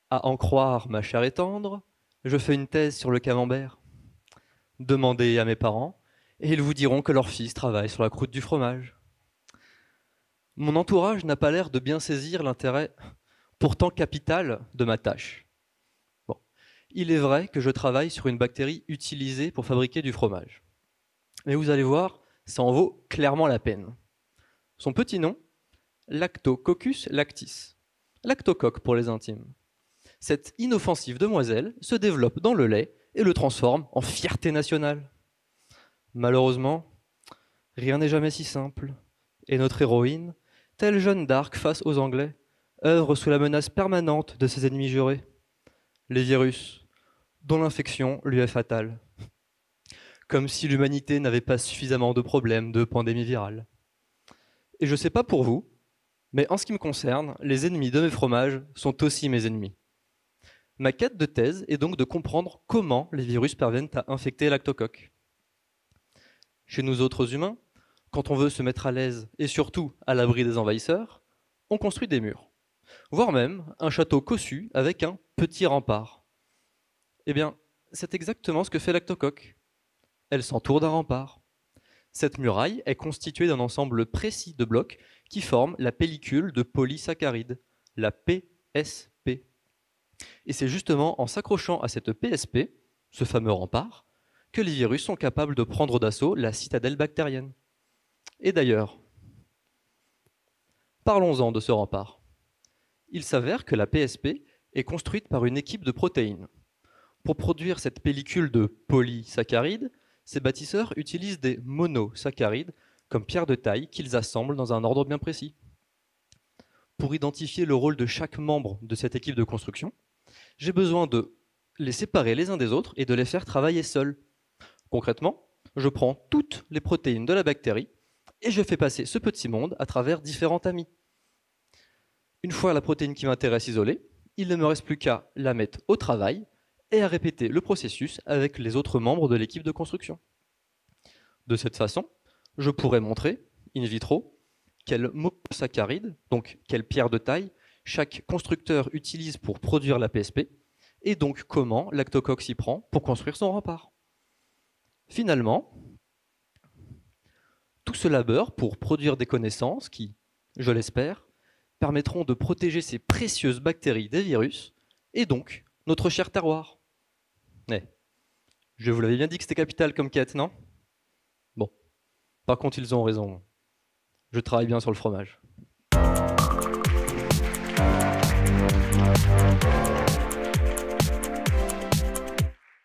À en croire ma chère et tendre, je fais une thèse sur le camembert. Demandez à mes parents, et ils vous diront que leur fils travaille sur la croûte du fromage. Mon entourage n'a pas l'air de bien saisir l'intérêt pourtant capital de ma tâche. Bon. Il est vrai que je travaille sur une bactérie utilisée pour fabriquer du fromage. Mais vous allez voir, ça en vaut clairement la peine. Son petit nom, Lactococcus lactis. Lactocoque pour les intimes. Cette inoffensive demoiselle se développe dans le lait et le transforme en fierté nationale. Malheureusement, rien n'est jamais si simple, et notre héroïne, telle Jeanne d'Arc face aux Anglais, œuvre sous la menace permanente de ses ennemis jurés, les virus, dont l'infection lui est fatale. Comme si l'humanité n'avait pas suffisamment de problèmes de pandémie virale. Et je sais pas pour vous, mais en ce qui me concerne, les ennemis de mes fromages sont aussi mes ennemis. Ma quête de thèse est donc de comprendre comment les virus parviennent à infecter lactocoque. Chez nous autres humains, quand on veut se mettre à l'aise et surtout à l'abri des envahisseurs, on construit des murs, voire même un château cossu avec un petit rempart. Eh bien, c'est exactement ce que fait lactocoque. Elle s'entoure d'un rempart. Cette muraille est constituée d'un ensemble précis de blocs qui forment la pellicule de polysaccharide, la PSP. Et c'est justement en s'accrochant à cette PSP, ce fameux rempart, que les virus sont capables de prendre d'assaut la citadelle bactérienne. Et d'ailleurs, parlons-en de ce rempart. Il s'avère que la PSP est construite par une équipe de protéines. Pour produire cette pellicule de polysaccharides, ces bâtisseurs utilisent des monosaccharides comme pierre de taille qu'ils assemblent dans un ordre bien précis. Pour identifier le rôle de chaque membre de cette équipe de construction, j'ai besoin de les séparer les uns des autres et de les faire travailler seuls. Concrètement, je prends toutes les protéines de la bactérie et je fais passer ce petit monde à travers différents tamis. Une fois la protéine qui m'intéresse isolée, il ne me reste plus qu'à la mettre au travail et à répéter le processus avec les autres membres de l'équipe de construction. De cette façon, je pourrais montrer, in vitro, quel monosaccharide, donc quelle pierre de taille, chaque constructeur utilise pour produire la PSP, et donc comment Lactocoque s'y prend pour construire son rempart. Finalement, tout ce labeur pour produire des connaissances qui, je l'espère, permettront de protéger ces précieuses bactéries des virus, et donc notre cher terroir. Mais, je vous l'avais bien dit que c'était capital comme quête, non? Bon, par contre ils ont raison, je travaille bien sur le fromage.